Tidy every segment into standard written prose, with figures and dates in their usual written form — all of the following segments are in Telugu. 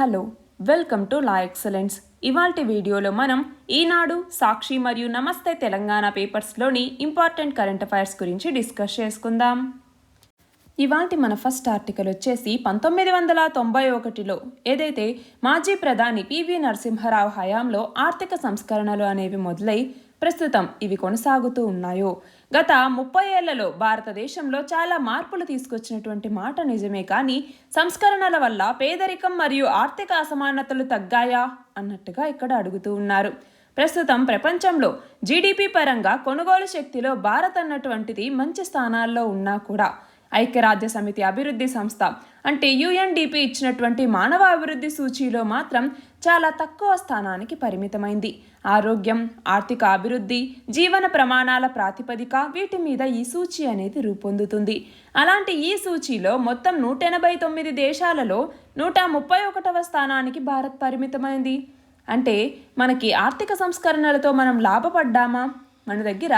Hello, welcome to law excellence. ఇవాల్టి వీడియోలో మనం ఈనాడు, సాక్షి మరియు నమస్తే తెలంగాణ పేపర్స్లోని ఇంపార్టెంట్ కరెంట్ అఫైర్స్ గురించి డిస్కస్ చేసుకుందాం. ఇవాల్టి మన ఫస్ట్ ఆర్టికల్ వచ్చేసి 1991లో ఏదైతే మాజీ ప్రధాని పివి నరసింహారావు హయాంలో ఆర్థిక సంస్కరణలు అనేవి మొదలై ప్రస్తుతం ఇవి కొనసాగుతూ ఉన్నాయో, గత 30 ఏళ్లలో భారతదేశంలో చాలా మార్పులు తీసుకొచ్చినటువంటి మాట నిజమే, కానీ సంస్కరణల వల్ల పేదరికం మరియు ఆర్థిక అసమానతలు తగ్గాయా అన్నట్టుగా ఇక్కడ అడుగుతూ ఉన్నారు. ప్రస్తుతం ప్రపంచంలో జీడిపి పరంగా కొనుగోలు శక్తిలో భారత్ అన్నటువంటిది మంచి స్థానాల్లో ఉన్నా కూడా ఐక్యరాజ్య సమితి అభివృద్ధి సంస్థ అంటే UNDP ఇచ్చినటువంటి మానవ అభివృద్ధి సూచీలో మాత్రం చాలా తక్కువ స్థానానికి పరిమితమైంది. ఆరోగ్యం, ఆర్థిక అభివృద్ధి, జీవన ప్రమాణాల ప్రాతిపదిక వీటి మీద ఈ సూచీ అనేది రూపొందుతుంది. అలాంటి ఈ సూచీలో మొత్తం 189 దేశాలలో 131వ స్థానానికి భారత్ పరిమితమైంది. అంటే మనకి ఆర్థిక సంస్కరణలతో మనం లాభపడ్డామా, మన దగ్గర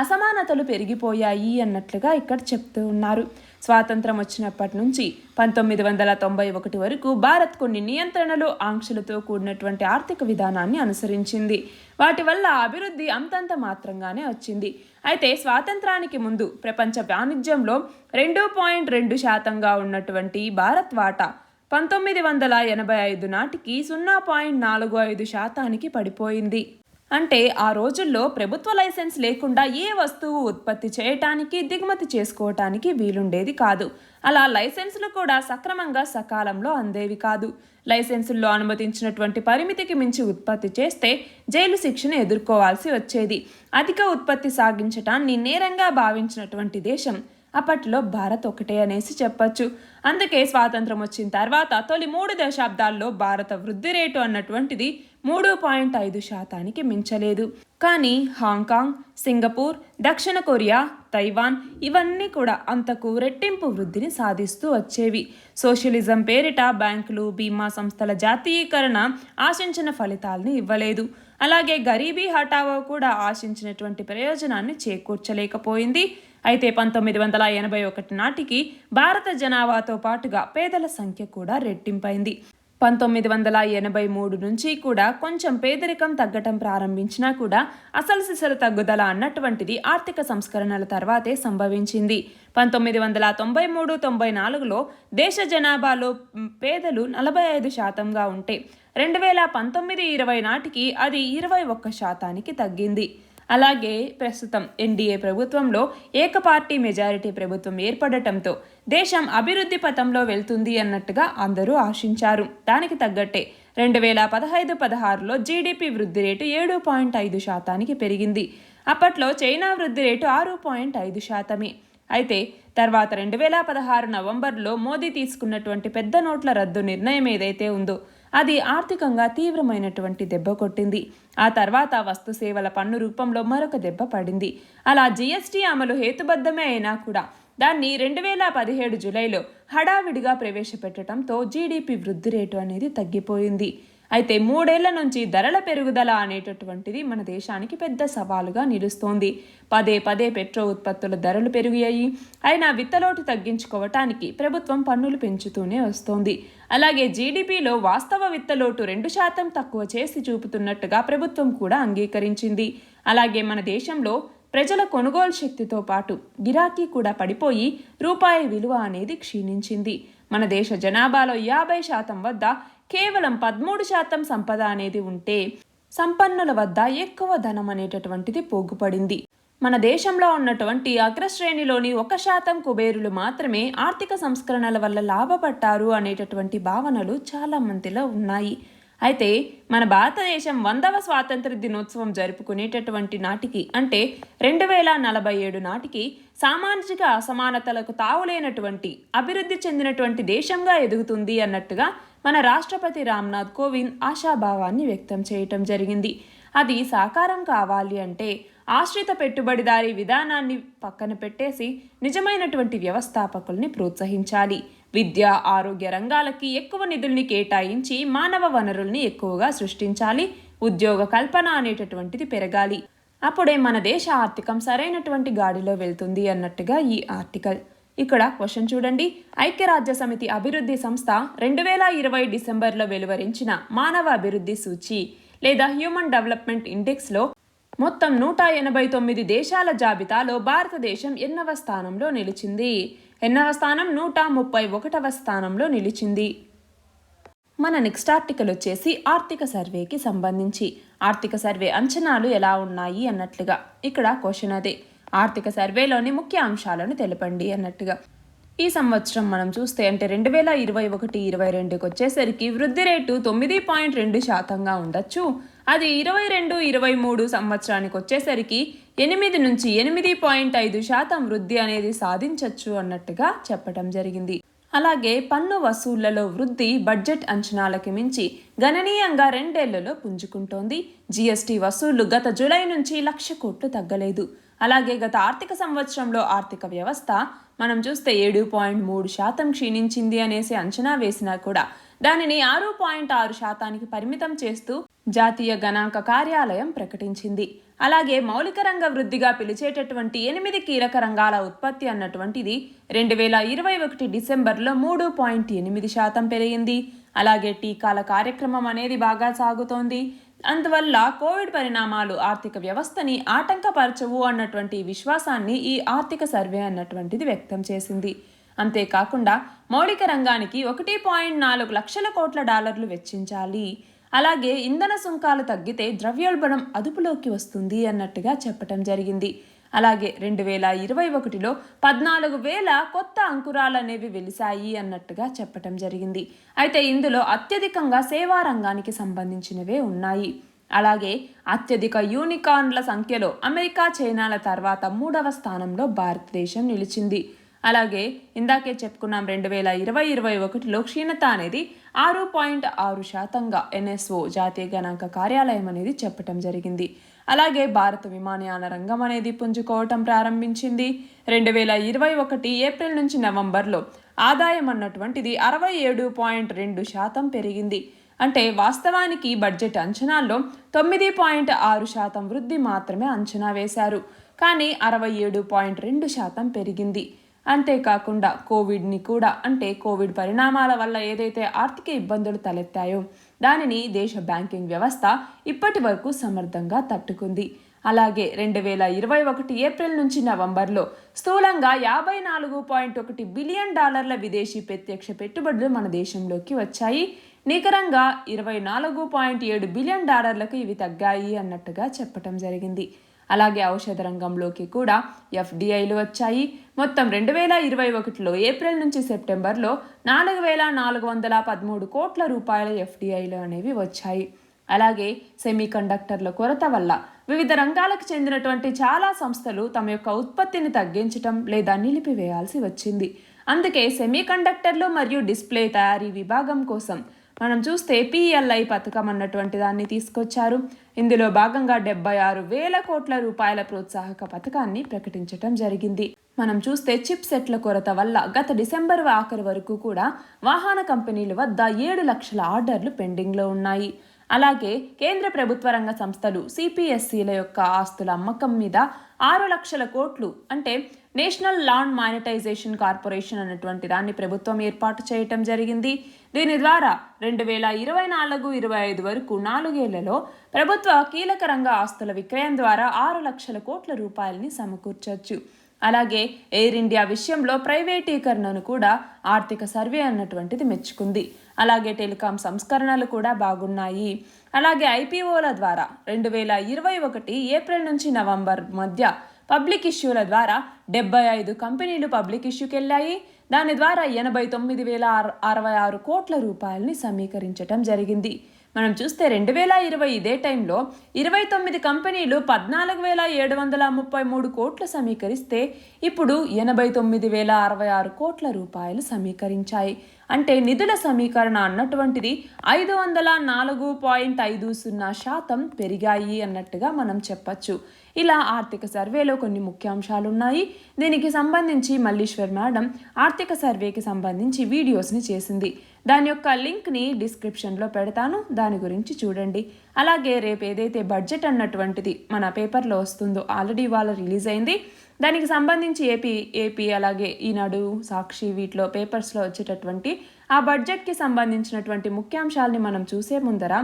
అసమానతలు పెరిగిపోయాయి అన్నట్లుగా ఇక్కడ చెప్తూ ఉన్నారు. స్వాతంత్రం వచ్చినప్పటి నుంచి 1991 వరకు భారత్ కొన్ని నియంత్రణలు, ఆంక్షలతో కూడినటువంటి ఆర్థిక విధానాన్ని అనుసరించింది. వాటి వల్ల అభివృద్ధి అంతంత మాత్రంగానే వచ్చింది. అయితే స్వాతంత్రానికి ముందు ప్రపంచ వాణిజ్యంలో 2.2% ఉన్నటువంటి భారత్ వాటా 1985 నాటికి 0.45% పడిపోయింది. అంటే ఆ రోజుల్లో ప్రభుత్వ లైసెన్స్ లేకుండా ఏ వస్తువు ఉత్పత్తి చేయటానికి, దిగుమతి చేసుకోవటానికి వీలుండేది కాదు. అలా లైసెన్సులు కూడా సక్రమంగా సకాలంలో అందేవి కాదు. లైసెన్సుల్లో అనుమతించినటువంటి పరిమితికి మించి ఉత్పత్తి చేస్తే జైలు శిక్షను ఎదుర్కోవాల్సి వచ్చేది. అధిక ఉత్పత్తి సాగించటాన్ని నేరంగా భావించినటువంటి దేశం అప్పట్లో భారత్ ఒకటే అనేసి చెప్పచ్చు. అందుకే స్వాతంత్రం వచ్చిన తర్వాత తొలి 3 దశాబ్దాల్లో భారత వృద్ధి రేటు అన్నటువంటిది 3.5% మించలేదు. కానీ హాంకాంగ్, సింగపూర్, దక్షిణ కొరియా, తైవాన్ ఇవన్నీ కూడా అంతకు రెట్టింపు వృద్ధిని సాధిస్తూ వచ్చేవి. సోషలిజం పేరిట బ్యాంకులు, బీమా సంస్థల జాతీయీకరణ ఆశించిన ఫలితాలను ఇవ్వలేదు. అలాగే గరీబీ హఠావో కూడా ఆశించినటువంటి ప్రయోజనాన్ని చేకూర్చలేకపోయింది. అయితే 1981 నాటికి భారత జనాభాతో పాటుగా పేదల సంఖ్య కూడా రెట్టింపైంది. 1983 నుంచి కూడా కొంచెం పేదరికం తగ్గటం ప్రారంభించినా కూడా అసలు సిసలు తగ్గుదల అన్నటువంటిది ఆర్థిక సంస్కరణల తర్వాతే సంభవించింది. 1993-94లో దేశ జనాభాలో పేదలు 45%గా ఉంటే 2019-20 నాటికి అది 21%కి తగ్గింది. అలాగే ప్రస్తుతం NDA ప్రభుత్వంలో ఏకపార్టీ మెజారిటీ ప్రభుత్వం ఏర్పడటంతో దేశం అభివృద్ధి పథంలో వెళ్తుంది అన్నట్టుగా అందరూ ఆశించారు. దానికి తగ్గట్టే 2015-16లో జీడిపి వృద్ధి రేటు 7.5%కి పెరిగింది. అప్పట్లో చైనా వృద్ధి రేటు 6.5%. అయితే తర్వాత 2016 నవంబర్లో మోదీ తీసుకున్నటువంటి పెద్ద నోట్ల రద్దు నిర్ణయం ఏదైతే ఉందో అది ఆర్థికంగా తీవ్రమైనటువంటి దెబ్బ కొట్టింది. ఆ తర్వాత వస్తు సేవల పన్ను రూపంలో మరొక దెబ్బ పడింది. అలా GST అమలు హేతుబద్ధమే అయినా కూడా దాన్ని 2017 జూలైలో హడావిడిగా ప్రవేశపెట్టడంతో జీడిపి వృద్ధి రేటు అనేది తగ్గిపోయింది. అయితే 3 ఏళ్ల నుంచి ధరల పెరుగుదల అనేటటువంటిది మన దేశానికి పెద్ద సవాలుగా నిలుస్తోంది. పదే పెట్రో ఉత్పత్తుల ధరలు పెరిగాయి. అయినా విత్తలోటు తగ్గించుకోవటానికి ప్రభుత్వం పన్నులు పెంచుతూనే వస్తోంది. అలాగే జీడిపిలో వాస్తవ విత్తలోటు 2% తక్కువ చేసి చూపుతున్నట్టుగా ప్రభుత్వం కూడా అంగీకరించింది. అలాగే మన దేశంలో ప్రజల కొనుగోలు శక్తితో పాటు గిరాకీ కూడా పడిపోయి రూపాయి విలువ అనేది క్షీణించింది. మన దేశ జనాభాలో 50% వద్ద కేవలం 13% సంపద అనేది ఉంటే సంపన్నుల వద్ద ఎక్కువ ధనం అనేటటువంటిది పోగుపడింది. మన దేశంలో ఉన్నటువంటి అగ్రశ్రేణిలోని 1% కుబేరులు మాత్రమే ఆర్థిక సంస్కరణల వల్ల లాభపడ్డారు అనేటటువంటి భావనలు చాలా మందిలో ఉన్నాయి. అయితే మన భారతదేశం 100వ స్వాతంత్ర దినోత్సవం జరుపుకునేటటువంటి నాటికి అంటే 2047 నాటికి సామాజిక అసమానతలకు తావులేనటువంటి అభివృద్ధి చెందినటువంటి దేశంగా ఎదుగుతుంది అన్నట్టుగా మన రాష్ట్రపతి రామ్నాథ్ కోవింద్ ఆశాభావాన్ని వ్యక్తం చేయటం జరిగింది. అది సాకారం కావాలి అంటే ఆశ్రిత పెట్టుబడిదారీ విధానాన్ని పక్కన పెట్టేసి నిజమైనటువంటి వ్యవస్థాపకుల్ని ప్రోత్సహించాలి. విద్య, ఆరోగ్య రంగాలకి ఎక్కువ నిధుల్ని కేటాయించి మానవ వనరుల్ని ఎక్కువగా సృష్టించాలి. ఉద్యోగ కల్పన అనేటటువంటిది పెరగాలి. అప్పుడే మన దేశ ఆర్థికం సరైనటువంటి గాడిలో వెళ్తుంది అన్నట్టుగా ఈ ఆర్టికల్. ఇక్కడ క్వశ్చన్ చూడండి. ఐక్యరాజ్య సమితి అభివృద్ధి సంస్థ 2020 డిసెంబర్లో వెలువరించిన మానవ అభివృద్ధి సూచి లేదా హ్యూమన్ డెవలప్మెంట్ ఇండెక్స్లో మొత్తం 189 దేశాల జాబితాలో భారతదేశం ఎన్నవ స్థానంలో నిలిచింది? ఎన్నవ స్థానం? 131వ స్థానంలో నిలిచింది. మన నెక్స్ట్ ఆర్టికల్ వచ్చేసి ఆర్థిక సర్వేకి సంబంధించి. ఆర్థిక సర్వే అంచనాలు ఎలా ఉన్నాయి అన్నట్లుగా. ఇక్కడ క్వశ్చన్ అదే, ఆర్థిక సర్వేలోని ముఖ్య అంశాలను తెలపండి అన్నట్టుగా. ఈ సంవత్సరం మనం చూస్తే అంటే 2021-22కి వచ్చేసరికి వృద్ధి రేటు 9.2%గా ఉండొచ్చు. అది 22-23 సంవత్సరానికి వచ్చేసరికి 8 నుంచి 8.5% వృద్ధి అనేది సాధించవచ్చు అన్నట్టుగా చెప్పడం జరిగింది. అలాగే పన్ను వసూళ్లలో వృద్ధి బడ్జెట్ అంచనాలకి మించి గణనీయంగా 2 ఏళ్లలో పుంజుకుంటోంది. జీఎస్టీ వసూళ్లు గత జూలై నుంచి 1,00,000 కోట్లు తగ్గలేదు. అలాగే గత ఆర్థిక సంవత్సరంలో ఆర్థిక వ్యవస్థ మనం చూస్తే 7.3% క్షీణించింది అనేసి అంచనా వేసినా కూడా దానిని 6.6%కి పరిమితం చేస్తూ జాతీయ గణాంక కార్యాలయం ప్రకటించింది. అలాగే మౌలిక రంగ వృద్ధిగా పిలిచేటటువంటి 8 కీలక రంగాల ఉత్పత్తి అన్నటువంటిది 2021 డిసెంబర్లో 3.8% పెరిగింది. అలాగే టీకాల కార్యక్రమం అనేది బాగా సాగుతోంది. అందువల్ల కోవిడ్ పరిణామాలు ఆర్థిక వ్యవస్థని ఆటంకపరచవు అన్నటువంటి విశ్వాసాన్ని ఈ ఆర్థిక సర్వే అన్నటువంటిది వ్యక్తం చేసింది. అంతేకాకుండా మౌలిక రంగానికి 1.4 లక్షల కోట్ల డాలర్లు వెచ్చించాలి. అలాగే ఇంధన సుంకాలు తగ్గితే ద్రవ్యోల్బణం అదుపులోకి వస్తుంది అన్నట్టుగా చెప్పటం జరిగింది. అలాగే 2021లో 14,000 కొత్త అంకురాలు అనేవి వెలిశాయి అన్నట్టుగా చెప్పటం జరిగింది. అయితే ఇందులో అత్యధికంగా సేవా రంగానికి సంబంధించినవే ఉన్నాయి. అలాగే అత్యధిక యూనికార్న్ల సంఖ్యలో అమెరికా, చైనాల తర్వాత 3వ స్థానంలో భారతదేశం నిలిచింది. అలాగే ఇందాకే చెప్పుకున్నాం 2020-21లో క్షీణత అనేది 6.6%గా ఎన్ఎస్ఓ జాతీయ గణాంక కార్యాలయం అనేది చెప్పటం జరిగింది. అలాగే భారత విమానయాన రంగం అనేది పుంజుకోవటం ప్రారంభించింది. 2021 ఏప్రిల్ నుంచి నవంబర్లో ఆదాయం అన్నటువంటిది 67.2% పెరిగింది. అంటే వాస్తవానికి బడ్జెట్ అంచనాల్లో 9.6% వృద్ధి మాత్రమే అంచనా వేశారు, కానీ 67.2% పెరిగింది. అంతేకాకుండా కోవిడ్ని కూడా అంటే కోవిడ్ పరిణామాల వల్ల ఏదైతే ఆర్థిక ఇబ్బందులు తలెత్తాయో దానిని దేశ బ్యాంకింగ్ వ్యవస్థ ఇప్పటి వరకు సమర్థంగా తట్టుకుంది. అలాగే 2021 ఏప్రిల్ నుంచి నవంబర్లో స్థూలంగా $54.1 బిలియన్ విదేశీ ప్రత్యక్ష పెట్టుబడులు మన దేశంలోకి వచ్చాయి. నికరంగా $24.7 బిలియన్ ఇవి తగ్గాయి అన్నట్టుగా చెప్పటం జరిగింది. అలాగే ఔషధ రంగంలోకి కూడా ఎఫ్డిఐలు వచ్చాయి. మొత్తం 2021లో ఏప్రిల్ నుంచి సెప్టెంబర్లో 4,413 కోట్ల రూపాయల ఎఫ్డిఐలు అనేవి వచ్చాయి. అలాగే సెమీకండక్టర్ల కొరత వల్ల వివిధ రంగాలకు చెందినటువంటి చాలా సంస్థలు తమ యొక్క ఉత్పత్తిని తగ్గించటం లేదా నిలిపివేయాల్సి వచ్చింది. అందుకే సెమీకండక్టర్లు మరియు డిస్ప్లే తయారీ విభాగం కోసం మనం చూస్తే పిఎల్ఐ పథకం అన్నటువంటి దాన్ని తీసుకొచ్చారు. ఇందులో భాగంగా 76,000 కోట్ల రూపాయల ప్రోత్సాహక పథకాన్ని ప్రకటించటం జరిగింది. మనం చూస్తే చిప్ సెట్ల కొరత వల్ల గత డిసెంబర్ ఆఖరు వరకు కూడా వాహన కంపెనీల వద్ద 7 లక్షల ఆర్డర్లు పెండింగ్లో ఉన్నాయి. అలాగే కేంద్ర ప్రభుత్వ రంగ సంస్థలు సిపిఎస్సిల యొక్క ఆస్తుల అమ్మకం మీద 6 లక్షల కోట్లు అంటే నేషనల్ ల్యాండ్ మానిటైజేషన్ కార్పొరేషన్ అన్నటువంటి దాన్ని ప్రభుత్వం ఏర్పాటు చేయటం జరిగింది. దీని ద్వారా 2024-25 వరకు 4 ఏళ్లలో ప్రభుత్వ కీలక రంగ ఆస్తుల విక్రయం ద్వారా 6 లక్షల కోట్ల రూపాయలని సమకూర్చవచ్చు. అలాగే ఎయిర్ ఇండియా విషయంలో ప్రైవేటీకరణను కూడా ఆర్థిక సర్వే అన్నటువంటిది మెచ్చుకుంది. అలాగే టెలికాం సంస్కరణలు కూడా బాగున్నాయి. అలాగే ఐపీఓల ద్వారా 2021 ఏప్రిల్ నుంచి నవంబర్ మధ్య పబ్లిక్ ఇష్యూల ద్వారా 75 కంపెనీలు పబ్లిక్ ఇష్యూకి వెళ్ళాయి. దాని ద్వారా 89,066 కోట్ల రూపాయలని సమీకరించటం జరిగింది. మనం చూస్తే 2020 ఇదే టైంలో 29 కంపెనీలు 14,733 కోట్లు సమీకరిస్తే ఇప్పుడు 89,066 కోట్ల రూపాయలు సమీకరించాయి. అంటే నిధుల సమీకరణ అన్నటువంటిది 504.50% పెరిగాయి అన్నట్టుగా మనం చెప్పచ్చు. ఇలా ఆర్థిక సర్వేలో కొన్ని ముఖ్యాంశాలు ఉన్నాయి. దీనికి సంబంధించి మల్లీశ్వర్ మేడం ఆర్థిక సర్వేకి సంబంధించి వీడియోస్ని చేసింది. దాని యొక్క లింక్ని డిస్క్రిప్షన్లో పెడతాను, దాని గురించి చూడండి. అలాగే రేపు ఏదైతే బడ్జెట్ అన్నటువంటిది మన పేపర్లో వస్తుందో ఆల్రెడీ వాళ్ళ రిలీజ్ అయింది, దానికి సంబంధించి ఏపీ అలాగే ఈనాడు, సాక్షి వీటిలో పేపర్స్లో వచ్చేటటువంటి ఆ బడ్జెట్కి సంబంధించినటువంటి ముఖ్యాంశాలని మనం చూసే ముందర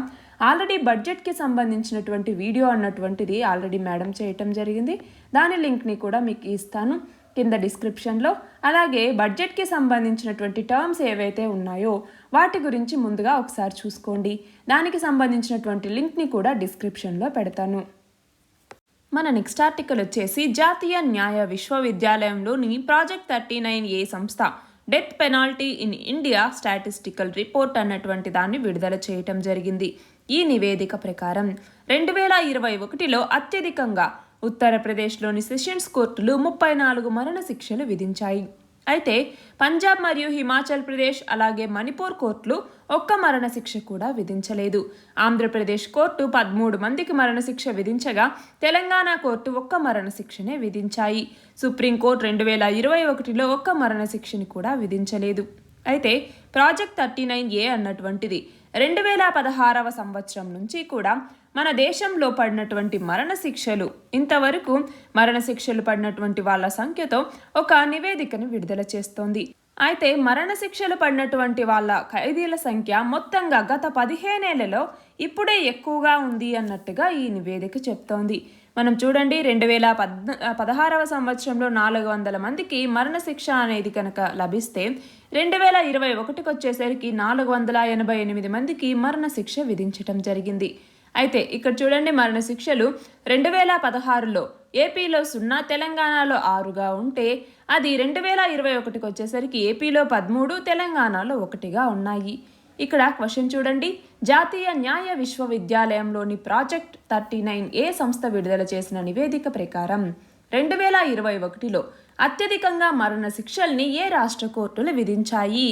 ఆల్రెడీ బడ్జెట్కి సంబంధించినటువంటి వీడియో అన్నటువంటిది ఆల్రెడీ మేడం చేయటం జరిగింది. దాని లింక్ని కూడా మీకు ఇస్తాను కింద డిస్క్రిప్షన్లో. అలాగే బడ్జెట్కి సంబంధించినటువంటి టర్మ్స్ ఏవైతే ఉన్నాయో వాటి గురించి ముందుగా ఒకసారి చూసుకోండి. దానికి సంబంధించినటువంటి లింక్ని కూడా డిస్క్రిప్షన్లో పెడతాను. మన నెక్స్ట్ ఆర్టికల్ వచ్చేసి జాతీయ న్యాయ విశ్వవిద్యాలయంలోని ప్రాజెక్ట్ 39A సంస్థ death penalty in India statistical report అన్నటువంటి దాన్ని విడుదల చేయటం జరిగింది. ఈ నివేదిక ప్రకారం 2021లో అత్యధికంగా ఉత్తరప్రదేశ్లోని సెషన్స్ కోర్టులు 34 మరణ శిక్షలు విధించాయి. అయితే పంజాబ్ మరియు హిమాచల్ ప్రదేశ్ అలాగే మణిపూర్ కోర్టులు ఒక్క మరణశిక్ష కూడా విధించలేదు. ఆంధ్రప్రదేశ్ కోర్టు 13 మందికి మరణశిక్ష విధించగా తెలంగాణ కోర్టు ఒక్క మరణశిక్షనే విధించాయి. సుప్రీంకోర్టు 2021లో ఒక్క మరణశిక్షని కూడా విధించలేదు. అయితే ప్రాజెక్ట్ 39A అన్నటువంటిది 2016వ సంవత్సరం నుంచి కూడా మన దేశంలో పడినటువంటి మరణశిక్షలు, ఇంతవరకు మరణశిక్షలు పడినటువంటి వాళ్ళ సంఖ్యతో ఒక నివేదికను విడుదల చేస్తోంది. అయితే మరణశిక్షలు పడినటువంటి వాళ్ళ ఖైదీల సంఖ్య మొత్తంగా గత 15 ఏళ్లలో ఇప్పుడే ఎక్కువగా ఉంది అన్నట్టుగా ఈ నివేదిక చెప్తోంది. మనం చూడండి, 2016వ సంవత్సరంలో 400 మందికి మరణశిక్ష అనేది కనుక లభిస్తే 2021కి వచ్చేసరికి 488 మందికి మరణశిక్ష విధించటం జరిగింది. అయితే ఇక్కడ చూడండి, మరణశిక్షలు 2016లో ఏపీలో 0, తెలంగాణలో 6గా ఉంటే అది 2021కి వచ్చేసరికి ఏపీలో 13, తెలంగాణలో 1గా ఉన్నాయి. ఇక్కడ క్వశ్చన్ చూడండి, జాతీయ న్యాయ విశ్వవిద్యాలయంలోని ప్రాజెక్ట్ 39A సంస్థ విడుదల చేసిన నివేదిక ప్రకారం 2021లో అత్యధికంగా మరణ శిక్షల్ని ఏ రాష్ట్ర కోర్టులు విధించాయి?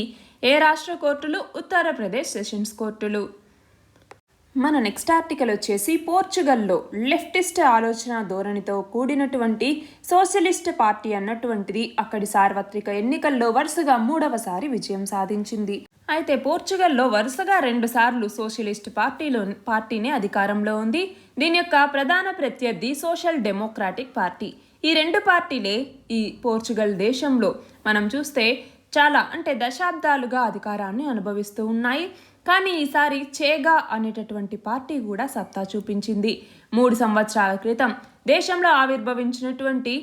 ఏ రాష్ట్ర కోర్టులు? ఉత్తరప్రదేశ్ సెషన్స్ కోర్టులు. మన నెక్స్ట్ ఆర్టికల్ వచ్చేసి పోర్చుగల్లో లెఫ్టిస్ట్ ఆలోచన ధోరణితో కూడినటువంటి సోషలిస్ట్ పార్టీ అన్నటువంటిది అక్కడి సార్వత్రిక ఎన్నికల్లో వరుసగా 3వసారి విజయం సాధించింది. అయితే పోర్చుగల్లో వరుసగా 2 సార్లు సోషలిస్ట్ పార్టీనే అధికారంలో ఉంది. దీని యొక్క ప్రధాన ప్రత్యర్థి సోషల్ డెమోక్రాటిక్ పార్టీ. ఈ 2 పార్టీలే ఈ పోర్చుగల్ దేశంలో మనం చూస్తే చాలా దశాబ్దాలుగా అధికారాన్ని అనుభవిస్తూ ఉన్నాయి. కానీ ఈసారి చేగా అనేటటువంటి పార్టీ కూడా సత్తా చూపించింది. 3 సంవత్సరాల క్రితం దేశంలో ఆవిర్భవించినటువంటి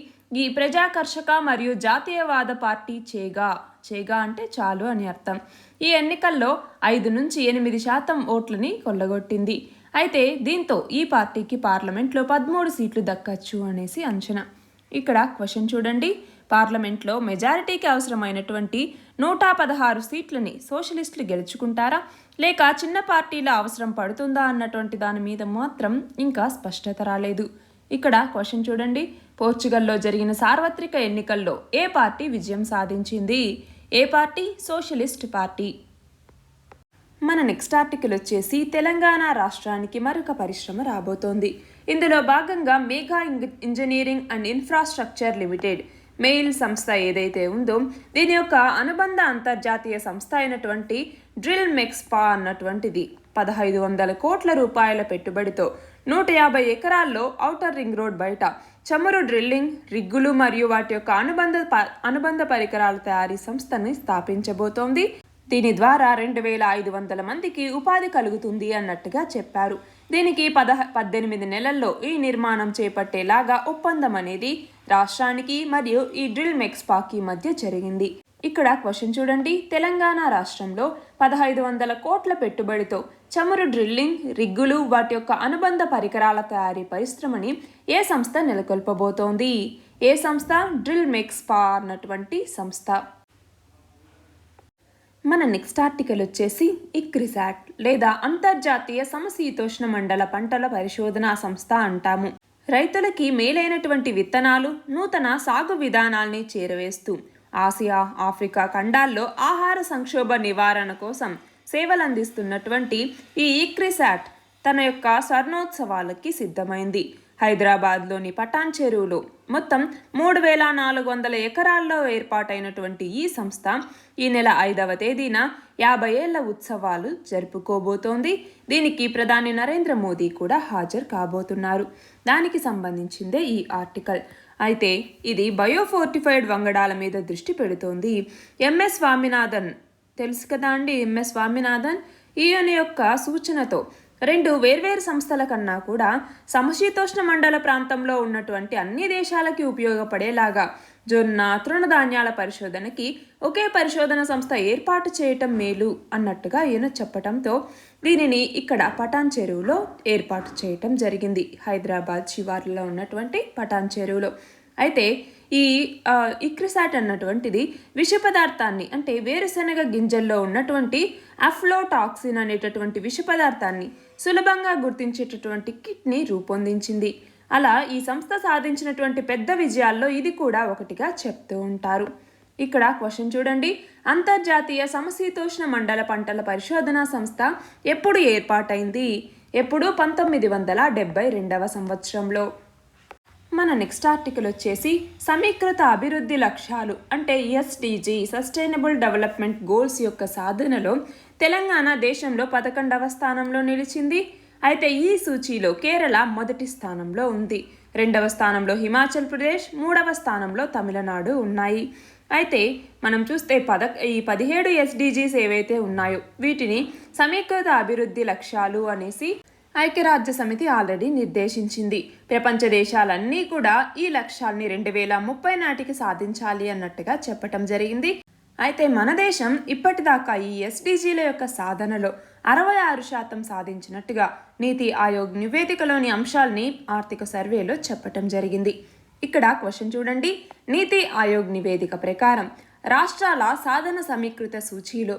ఈ ప్రజాకర్షక మరియు జాతీయవాద పార్టీ చేగా అంటే చాలు అని అర్థం. ఈ ఎన్నికల్లో 5 నుంచి 8% ఓట్లని కొల్లగొట్టింది. అయితే దీంతో ఈ పార్టీకి పార్లమెంట్లో 13 సీట్లు దక్కచ్చు అనేసి అంచనా. ఇక్కడ క్వశ్చన్ చూడండి, పార్లమెంట్లో మెజారిటీకి అవసరమైనటువంటి 116 సీట్లని సోషలిస్టులు గెలుచుకుంటారా లేక చిన్న పార్టీల అవసరం పడుతుందా అన్నటువంటి దాని మీద మాత్రం ఇంకా స్పష్టత రాలేదు. ఇక్కడ క్వశ్చన్ చూడండి, పోర్చుగల్లో జరిగిన సార్వత్రిక ఎన్నికల్లో ఏ పార్టీ విజయం సాధించింది? ఏ పార్టీ? Socialist party. మన నెక్స్ట్ ఆర్టికల్ వచ్చేసి తెలంగాణ రాష్ట్రానికి మరొక పరిశ్రమ రాబోతోంది. ఇందులో భాగంగా Megha engineering and infrastructure limited mail సంస్థ ఏదైతే ఉందో దీని యొక్క అనుబంధ అంతర్జాతీయ సంస్థ అయినటువంటి డ్రిల్ మెక్స్పా అన్నటువంటిది 1500 కోట్ల రూపాయల పెట్టుబడితో 150 ఎకరాల్లో ఔటర్ రింగ్ రోడ్ బయట చమురు డ్రిల్లింగ్ రిగ్గులు మరియు వాటి యొక్క అనుబంధ పరికరాల తయారీ సంస్థని స్థాపించబోతోంది. దీని ద్వారా 2500 మందికి ఉపాధి కలుగుతుంది అన్నట్టుగా చెప్పారు. దీనికి 18 నెలల్లో ఈ నిర్మాణం చేపట్టేలాగా ఒప్పందం అనేది రాష్ట్రానికి మరియు ఈ డ్రిల్ మెక్స్పాకి మధ్య జరిగింది. ఇక్కడ క్వశ్చన్ చూడండి, తెలంగాణ రాష్ట్రంలో 1500 కోట్ల పెట్టుబడితో చమురు డ్రిల్లింగ్ రిగ్గులు వాటి యొక్క అనుబంధ పరికరాల తయారీ పరిశ్రమని ఏ సంస్థ నెలకొల్పబోతోంది? ఏ సంస్థ? డ్రిల్ మెక్స్పా అన్నటువంటి సంస్థ. మన నెక్స్ట్ ఆర్టికల్ వచ్చేసి ఇక్రిసాట్ లేదా అంతర్జాతీయ సమశీతోష్ణ మండల పంటల పరిశోధనా సంస్థ అంటాము. రైతులకి మేలైనటువంటి విత్తనాలు, నూతన సాగు విధానాల్ని చేరవేస్తూ ఆసియా, ఆఫ్రికా ఖండాల్లో ఆహార సంక్షోభ నివారణ కోసం సేవలందిస్తున్నటువంటి ఈ ఇక్రిసాట్ తన యొక్క స్వర్ణోత్సవాలకి సిద్ధమైంది. హైదరాబాద్లోని పటాన్ చెరువులో మొత్తం 3,400 ఎకరాల్లో ఏర్పాటైనటువంటి ఈ సంస్థ ఈ నెల 5వ తేదీన 50 ఏళ్ల ఉత్సవాలు జరుపుకోబోతోంది. దీనికి ప్రధాని నరేంద్ర మోదీ కూడా హాజరు కాబోతున్నారు. దానికి సంబంధించిందే ఈ ఆర్టికల్. అయితే ఇది బయోఫోర్టిఫైడ్ వంగడాల మీద దృష్టి పెడుతోంది. ఎంఎస్ స్వామినాథన్ తెలుసు కదా అండి, ఎంఎస్ స్వామినాథన్ ఈయన యొక్క సూచనతో 2 వేర్వేరు సంస్థల కన్నా కూడా సమశీతోష్ణ మండల ప్రాంతంలో ఉన్నటువంటి అన్ని దేశాలకి ఉపయోగపడేలాగా జొన్న తృణధాన్యాల పరిశోధనకి ఒకే పరిశోధన సంస్థ ఏర్పాటు చేయటం మేలు అన్నట్టుగా ఈయన చెప్పటంతో దీనిని ఇక్కడ పటాన్ చెరువులో ఏర్పాటు చేయటం జరిగింది. హైదరాబాద్ శివార్లలో ఉన్నటువంటి పటాన్ చెరువులో. అయితే ఈ ఇక్రిసాట్ అన్నటువంటిది విష పదార్థాన్ని అంటే వేరుశనగ గింజల్లో ఉన్నటువంటి అఫ్లోటాక్సిన్ అనేటటువంటి విష పదార్థాన్ని సులభంగా గుర్తించేటటువంటి కిట్ని రూపొందించింది. అలా ఈ సంస్థ సాధించినటువంటి పెద్ద విజయాల్లో ఇది కూడా ఒకటిగా చెప్తూ ఉంటారు. ఇక్కడ క్వశ్చన్ చూడండి, అంతర్జాతీయ సమశీతోష్ణ మండల పంటల పరిశోధనా సంస్థ ఎప్పుడు ఏర్పాటైంది? ఎప్పుడు? 1972వ సంవత్సరంలో. మన నెక్స్ట్ ఆర్టికల్ వచ్చేసి సమీకృత అభివృద్ధి లక్ష్యాలు అంటే ఎస్డిజి సస్టైనబుల్ డెవలప్మెంట్ గోల్స్ యొక్క సాధనలో తెలంగాణ దేశంలో 11వ స్థానంలో నిలిచింది. అయితే ఈ సూచీలో కేరళ మొదటి స్థానంలో ఉంది. 2వ స్థానంలో హిమాచల్ ప్రదేశ్, 3వ స్థానంలో తమిళనాడు ఉన్నాయి. అయితే మనం చూస్తే ఈ 17 ఎస్డిజీస్ ఏవైతే ఉన్నాయో వీటిని సమీకృత అభివృద్ధి లక్ష్యాలు అనేసి ఐక్యరాజ్య సమితి ఆల్రెడీ నిర్దేశించింది. ప్రపంచ దేశాలన్నీ కూడా ఈ లక్ష్యాల్ని 2030 నాటికి సాధించాలి అన్నట్టుగా చెప్పటం జరిగింది. అయితే మన దేశం ఇప్పటిదాకా ఈ ఎస్డిజీల యొక్క సాధనలో 66% సాధించినట్టుగా నీతి ఆయోగ్ నివేదికలోని అంశాల్ని ఆర్థిక సర్వేలో చెప్పటం జరిగింది. ఇక్కడ క్వశ్చన్ చూడండి, నీతి ఆయోగ్ నివేదిక ప్రకారం రాష్ట్రాల సాధన సమీకృత సూచీలో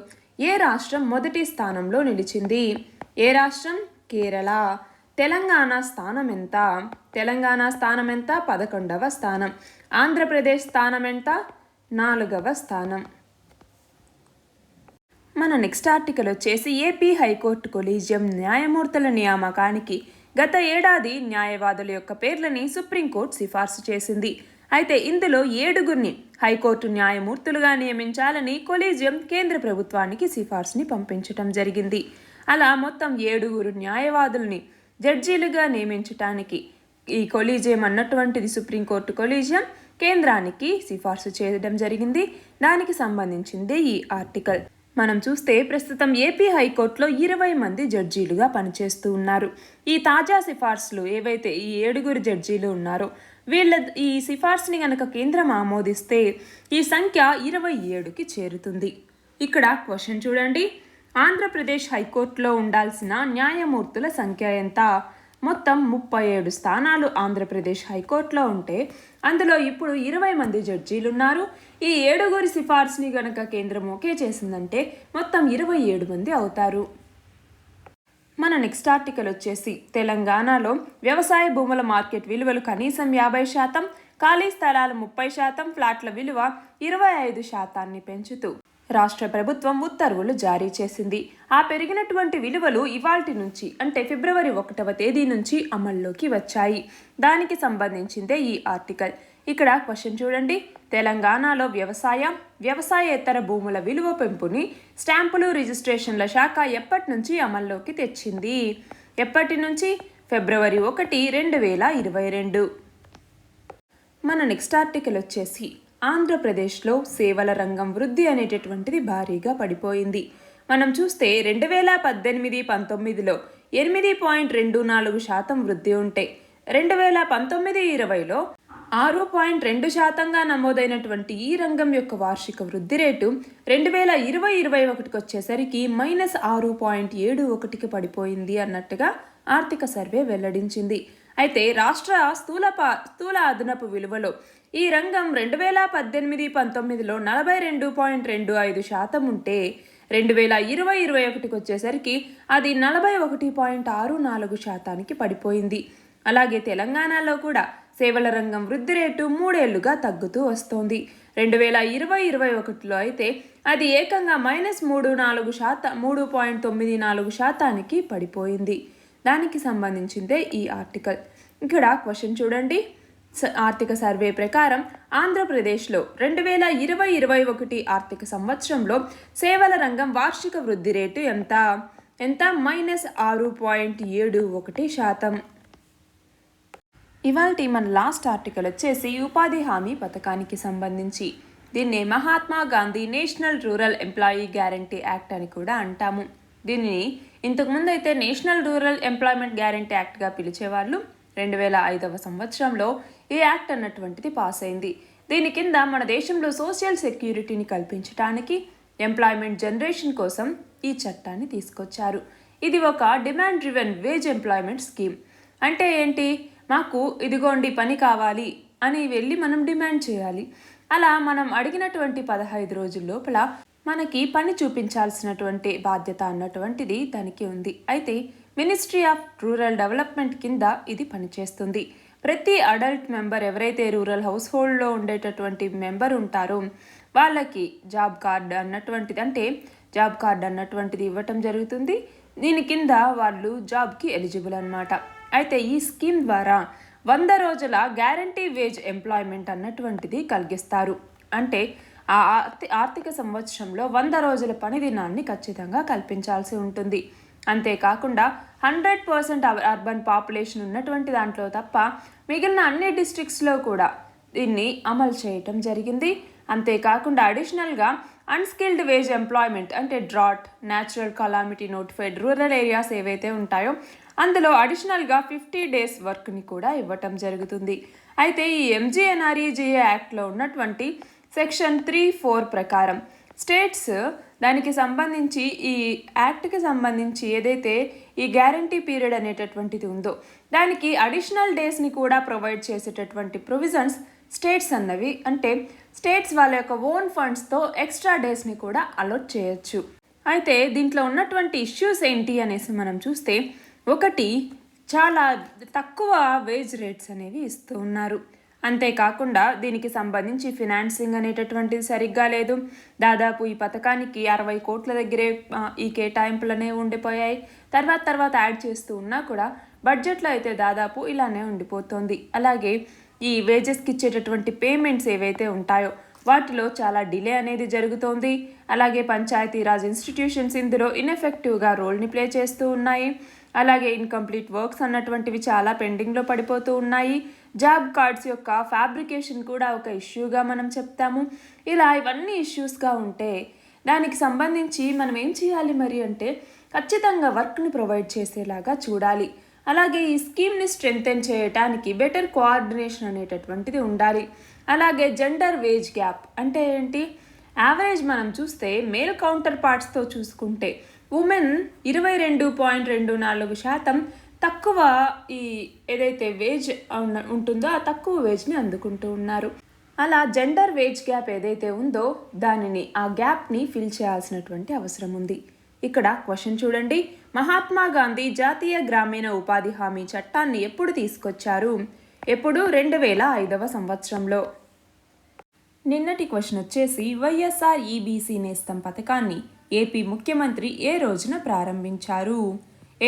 ఏ రాష్ట్రం మొదటి స్థానంలో నిలిచింది? ఏ రాష్ట్రం? కేరళ. తెలంగాణ స్థానం ఎంత? తెలంగాణ స్థానం ఎంత? 11వ స్థానం. ఆంధ్రప్రదేశ్ స్థానం ఎంత? 4వ స్థానం. మన నెక్స్ట్ ఆర్టికల్ వచ్చేసి ఏపీ హైకోర్టు కొలీజియం న్యాయమూర్తుల నియామకానికి గత ఏడాది న్యాయవాదుల యొక్క పేర్లని సుప్రీంకోర్టు సిఫార్సు చేసింది. అయితే ఇందులో 7గురిని హైకోర్టు న్యాయమూర్తులుగా నియమించాలని కొలీజియం కేంద్ర ప్రభుత్వానికి సిఫార్సుని పంపించటం జరిగింది. అలా మొత్తం 7గురు న్యాయవాదుల్ని జడ్జీలుగా నియమించటానికి ఈ కొలీజియం అన్నటువంటిది సుప్రీంకోర్టు కొలీజియం కేంద్రానికి సిఫార్సు చేయడం జరిగింది. దానికి సంబంధించింది ఈ ఆర్టికల్. మనం చూస్తే ప్రస్తుతం ఏపీ హైకోర్టులో 20 మంది జడ్జీలుగా పనిచేస్తూ ఉన్నారు. ఈ తాజా సిఫార్సులు ఏవైతే ఈ 7గురు జడ్జీలు ఉన్నారో వీళ్ళ ఈ సిఫార్సుని కనుక కేంద్రం ఆమోదిస్తే ఈ సంఖ్య 27కి చేరుతుంది. ఇక్కడ క్వశ్చన్ చూడండి, ఆంధ్రప్రదేశ్ హైకోర్టులో ఉండాల్సిన న్యాయమూర్తుల సంఖ్య ఎంత? మొత్తం 37 స్థానాలు ఆంధ్రప్రదేశ్ హైకోర్టులో ఉంటే అందులో ఇప్పుడు 20 మంది జడ్జీలు ఉన్నారు. ఈ 7గురి సిఫార్సుని గనక కేంద్రం ఓకే చేసిందంటే మొత్తం 27 మంది అవుతారు. మన నెక్స్ట్ ఆర్టికల్ వచ్చేసి తెలంగాణలో వ్యవసాయ భూముల మార్కెట్ విలువలు కనీసం 50%, ఖాళీ స్థలాలు 30%, ఫ్లాట్ల విలువ 25% పెంచుతూ రాష్ట్ర ప్రభుత్వం ఉత్తర్వులు జారీ చేసింది. ఆ పెరిగినటువంటి విలువలు ఇవాల్టి నుంచి అంటే ఫిబ్రవరి 1వ తేదీ నుంచి అమల్లోకి వచ్చాయి. దానికి సంబంధించిందే ఈ ఆర్టికల్. ఇక్కడ క్వశ్చన్ చూడండి, తెలంగాణలో వ్యవసాయేతర భూముల విలువ పెంపుని స్టాంపులు రిజిస్ట్రేషన్ల శాఖ ఎప్పటి నుంచి అమల్లోకి తెచ్చింది? ఎప్పటి నుంచి? ఫిబ్రవరి 1, 2022. మన నెక్స్ట్ ఆర్టికల్ వచ్చేసి ఆంధ్రప్రదేశ్లో సేవల రంగం వృద్ధి అనేటటువంటిది భారీగా పడిపోయింది. మనం చూస్తే 2018-19లో 8.24% వృద్ధి ఉంటే 2019-20లో 6.2%గా నమోదైనటువంటి ఈ రంగం యొక్క వార్షిక వృద్ధి రేటు 2020-21కి వచ్చేసరికి -6.71కి పడిపోయింది అన్నట్టుగా ఆర్థిక సర్వే వెల్లడించింది. అయితే రాష్ట్ర స్థూల అదనపు విలువలో ఈ రంగం 2018-19లో 42.25% ఉంటే 2020-21కి వచ్చేసరికి అది 41.64%కి పడిపోయింది. అలాగే తెలంగాణలో కూడా సేవల రంగం వృద్ధి రేటు 3 ఏళ్లుగా తగ్గుతూ వస్తోంది. 2020-21లో అయితే అది ఏకంగా -3.94%కి పడిపోయింది. దానికి సంబంధించిందే ఈ ఆర్టికల్. ఇక్కడ క్వశ్చన్ చూడండి. ఆర్థిక సర్వే ప్రకారం ఆంధ్రప్రదేశ్లో 2020-21 ఆర్థిక సంవత్సరంలో సేవల రంగం వార్షిక వృద్ధి రేటు ఎంత? -6.71%. ఇవాళ మన లాస్ట్ ఆర్టికల్ వచ్చేసి ఉపాధి హామీ పథకానికి సంబంధించి. దీన్ని Mahatma Gandhi national rural employee guarantee act అని కూడా అంటాము. దీనిని ఇంతకుముందు అయితే నేషనల్ రూరల్ ఎంప్లాయ్మెంట్ గ్యారంటీ యాక్ట్గా పిలిచేవాళ్ళు. 2005వ సంవత్సరంలో ఈ యాక్ట్ అన్నటువంటిది పాస్ అయింది. దీని కింద మన దేశంలో సోషల్ సెక్యూరిటీని కల్పించడానికి, ఎంప్లాయ్మెంట్ జనరేషన్ కోసం ఈ చట్టాన్ని తీసుకొచ్చారు. ఇది ఒక demand driven wage employment scheme. అంటే ఏంటి? మాకు ఇదిగోండి పని కావాలి అని వెళ్ళి మనం డిమాండ్ చేయాలి. అలా మనం అడిగినటువంటి 15 రోజుల లోపల మనకి పని చూపించాల్సినటువంటి బాధ్యత అన్నటువంటిది దానికి ఉంది. అయితే మినిస్ట్రీ ఆఫ్ రూరల్ డెవలప్మెంట్ కింద ఇది పనిచేస్తుంది. ప్రతి అడల్ట్ మెంబర్ ఎవరైతే రూరల్ హౌస్ హోల్డ్లో ఉండేటటువంటి మెంబర్ ఉంటారో వాళ్ళకి జాబ్ కార్డ్ అన్నటువంటిది ఇవ్వటం జరుగుతుంది. దీని కింద వాళ్ళు జాబ్కి ఎలిజిబుల్ అన్నమాట. అయితే ఈ స్కీమ్ ద్వారా 100 రోజుల గ్యారంటీ వేజ్ ఎంప్లాయ్మెంట్ అన్నటువంటిది కలిగిస్తారు. అంటే ఆ ఆర్థిక సంవత్సరంలో 100 రోజుల పని దినాన్ని ఖచ్చితంగా కల్పించాల్సి ఉంటుంది. అంతేకాకుండా 100% అర్బన్ పాపులేషన్ ఉన్నటువంటి దాంట్లో తప్ప మిగిలిన అన్ని డిస్ట్రిక్ట్స్లో కూడా దీన్ని అమలు చేయటం జరిగింది. అంతేకాకుండా అడిషనల్గా అన్స్కిల్డ్ వేజ్ ఎంప్లాయ్మెంట్ అంటే drought, natural calamity notified rural areas ఏవైతే ఉంటాయో అందులో అడిషనల్గా 50 days వర్క్ని కూడా ఇవ్వటం జరుగుతుంది. అయితే ఈ MGNREGA యాక్ట్లో ఉన్నటువంటి సెక్షన్ 3(4) ప్రకారం స్టేట్స్ దానికి సంబంధించి ఈ యాక్ట్కి సంబంధించి ఏదైతే ఈ గ్యారంటీ పీరియడ్ అనేటటువంటిది ఉందో దానికి అడిషనల్ డేస్ని కూడా ప్రొవైడ్ చేసేటటువంటి ప్రొవిజన్స్ స్టేట్స్ అన్నవి, అంటే స్టేట్స్ వాళ్ళ యొక్క ఓన్ ఫండ్స్తో ఎక్స్ట్రా డేస్ని కూడా అలొట్ చేయొచ్చు. అయితే దీంట్లో ఉన్నటువంటి ఇష్యూస్ ఏంటి అనేసి మనం చూస్తే, ఒకటి, చాలా తక్కువ వేజ్ రేట్స్ అనేవి ఇస్తూ ఉన్నారు. అంతేకాకుండా దీనికి సంబంధించి ఫినాన్సింగ్ అనేటటువంటిది సరిగ్గా లేదు. దాదాపు ఈ పథకానికి 60 కోట్ల దగ్గరే ఈ కేటాయింపులనే ఉండిపోయాయి. తర్వాత యాడ్ చేస్తూ ఉన్నా కూడా బడ్జెట్లో అయితే దాదాపు ఇలానే ఉండిపోతుంది. అలాగే ఈ వేజెస్కి ఇచ్చేటటువంటి పేమెంట్స్ ఏవైతే ఉంటాయో వాటిలో చాలా డిలే అనేది జరుగుతోంది. అలాగే పంచాయతీరాజ్ ఇన్స్టిట్యూషన్స్ ఇందులో ఇన్ఎఫెక్టివ్గా రోల్ని ప్లే చేస్తూ ఉన్నాయి. అలాగే ఇన్కంప్లీట్ వర్క్స్ అన్నటువంటివి చాలా పెండింగ్లో పడిపోతూ ఉన్నాయి. జాబ్ కార్డ్స్ యొక్క ఫ్యాబ్రికేషన్ కూడా ఒక ఇష్యూగా మనం చెప్తాము. ఇలా ఇవన్నీ ఇష్యూస్గా ఉంటే దానికి సంబంధించి మనం ఏం చేయాలి మరి అంటే ఖచ్చితంగా వర్క్ని ప్రొవైడ్ చేసేలాగా చూడాలి. అలాగే ఈ స్కీమ్ని స్ట్రెంథెన్ చేయడానికి బెటర్ కోఆర్డినేషన్ అనేటటువంటిది ఉండాలి. అలాగే జెండర్ వేజ్ గ్యాప్ అంటే ఏంటి? యావరేజ్ మనం చూస్తే మేల్ కౌంటర్ పార్ట్స్తో చూసుకుంటే ఉమెన్ 22.24% తక్కువ ఈ ఏదైతే వేజ్ ఉంటుందో ఆ తక్కువ వేజ్ని అందుకుంటూ ఉన్నారు. అలా జెండర్ వేజ్ గ్యాప్ ఏదైతే ఉందో ఆ గ్యాప్ని ఫిల్ చేయాల్సినటువంటి అవసరం ఉంది. ఇక్కడ క్వశ్చన్ చూడండి. మహాత్మా గాంధీ జాతీయ గ్రామీణ ఉపాధి హామీ చట్టాన్ని ఎప్పుడు తీసుకొచ్చారు? 2005వ సంవత్సరంలో. నిన్నటి క్వశ్చన్ వచ్చేసి వైఎస్ఆర్ ఈబీసీ నేస్తం పథకాన్ని ఏపీ ముఖ్యమంత్రి ఏ రోజున ప్రారంభించారు?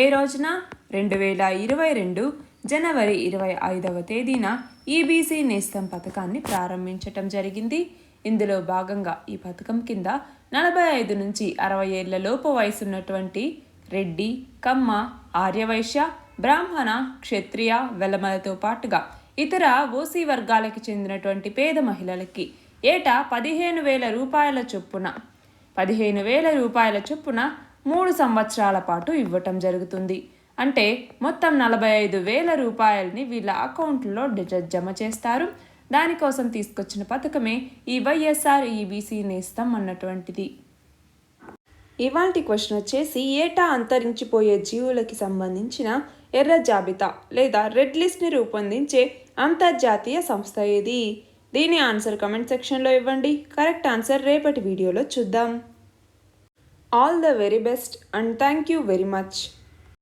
ఏ రోజున? 2022 జనవరి 25వ తేదీన ఈబీసీ నేస్తం పథకాన్ని ప్రారంభించటం జరిగింది. ఇందులో భాగంగా ఈ పథకం కింద 45 నుంచి 60 ఏళ్ల లోపు వయసున్నటువంటి రెడ్డి, కమ్మ, ఆర్యవైశ్య, బ్రాహ్మణ, క్షత్రియ, వెలమలతో పాటుగా ఇతర ఓసీ వర్గాలకు చెందినటువంటి పేద మహిళలకి ఏటా 15,000 చొప్పున 3 సంవత్సరాల పాటు ఇవ్వటం జరుగుతుంది. అంటే మొత్తం 45,000 రూపాయలని వీళ్ళ అకౌంట్లో జమ చేస్తారు. దానికోసం తీసుకొచ్చిన పథకమే ఈ వైఎస్ఆర్ ఈబీసీ నేస్తం అన్నటువంటిది. ఇవాల్టి క్వశ్చన్ వచ్చేసి ఏటా అంతరించిపోయే జీవులకి సంబంధించిన ఎర్ర జాబితా లేదా రెడ్ లిస్ట్ని రూపొందించే అంతర్జాతీయ సంస్థ ఏది? దీని ఆన్సర్ కమెంట్ సెక్షన్లో ఇవ్వండి. కరెక్ట్ ఆన్సర్ రేపటి వీడియోలో చూద్దాం. All the very best and thank you very much.